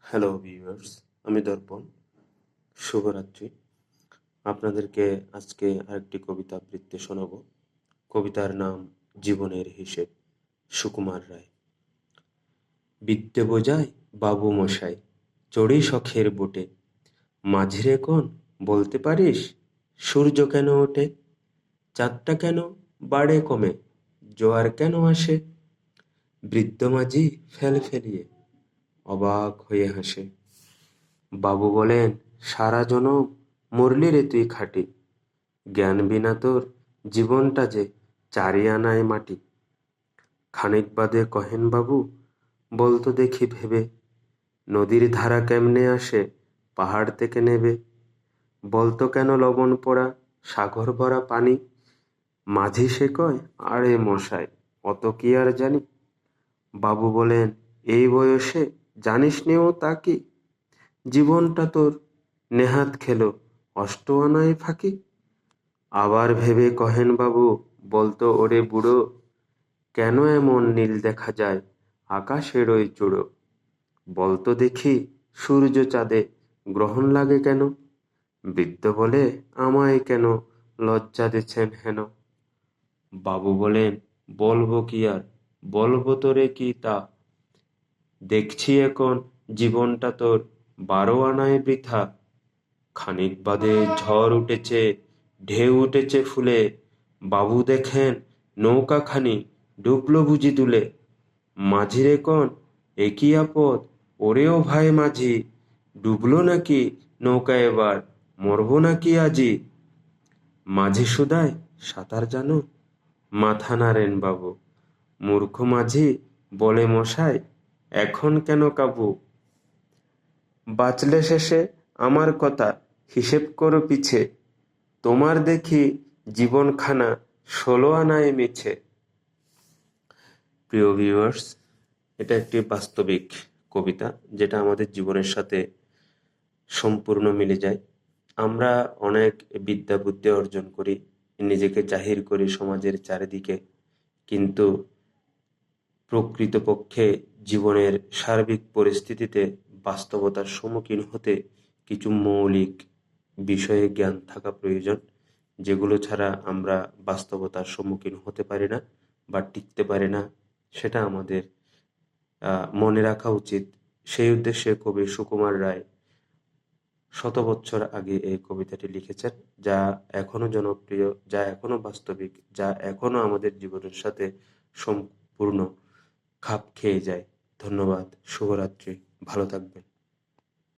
Hello viewers, আমি দর্পণ। শুভরাত্রি। আপনাদেরকে আজকে আরেকটি কবিতা আবৃত্তি শোনাব। কবিতার নাম জীবনের হিসেব, সুকুমার রায়। বিদ্যে বোঝায় বাবু মশাই, চড়ি শখের বোটে। মাঝিরে কোন বলতে পারিস, সূর্য কেন ওঠে? চাঁদটা কেন বাড়ে কমে, জোয়ার কেন আসে? বৃদ্ধ মাঝি ফেল ফেলিয়ে অবাক হয়ে হাসে। বাবু বলেন, সারা জনম মরলি রে তুই খাঁটি, জ্ঞান বিনা তোর জীবনটা যে চারি আনায় মাটি। খানিক বাদে কহেন বাবু, বলতো দেখি ভেবে, নদীর ধারা কেমনে আসে পাহাড় থেকে নেবে? বলতো কেন লবণ পোড়া সাগর ভরা পানি? মাঝি সে কয়, আরে মশাই, অত কি আর জানি। বাবু বলেন, এই বয়সে জানিস নেও তা কি? জীবনটা তোর নেহাত খেলো অষ্ট আনায় ফাঁকি। আবার ভেবে কহেন বাবু, বলতো ওরে বুড়ো, কেন এমন নীল দেখা যায় আকাশের ওই চূড়ো? বলতো দেখি সূর্য চাঁদে গ্রহণ লাগে কেন? বৃদ্ধ বলে, আমায় কেন লজ্জা দিচ্ছেন হেন? বাবু বলেন, বলবো কি আর, বলবো তোরে কি তা, দেখছি এখন জীবনটা তোর 12 আনায় বৃথা। খানিক বাদে ঝড় উঠেছে, ঢেউ উঠেছে ফুলে, বাবু দেখেন নৌকাখানি ডুবলো বুঝি দুলে। মাঝিরে কন, এ কি আপদ, ওরেও ভাই মাঝি, ডুবলো নাকি নৌকা এবার, মরবো নাকি আজি? মাঝি শুধায়, সাঁতার জানো? মাথা নাড়েন বাবু। মূর্খ মাঝি বলে, মশাই, এখন কেন কাবু? বাঁচলে শেষে আমার কথা হিসেব করো পিছে, তোমার দেখি জীবনখানা 16 আনায় মিছে। প্রিয় ভিউয়ার্স, এটা একটি বাস্তবিক কবিতা যেটা আমাদের জীবনের সাথে সম্পূর্ণ মিলে যায়। আমরা অনেক বিদ্যা বুদ্ধি অর্জন করি, নিজেকে জাহির করি সমাজের চারিদিকে, কিন্তু প্রকৃতপক্ষে জীবনের সার্বিক পরিস্থিতিতে বাস্তবতার সম্মুখীন হতে কিছু মৌলিক বিষয়ে জ্ঞান থাকা প্রয়োজন, যেগুলো ছাড়া আমরা বাস্তবতার সম্মুখীন হতে পারি না বা টিকতে পারি না। সেটা আমাদের মনে রাখা উচিত। সেই উদ্দেশ্যে কবি সুকুমার রায় শত বছর আগে এই কবিতাটি লিখেছেন, যা এখনো জনপ্রিয়, যা এখনো বাস্তবিক, যা এখনো আমাদের জীবনের সাথে সম্পূর্ণ খাপ খেয়ে যায়। ধন্যবাদ। শুভরাত্রি। ভালো থাকবেন।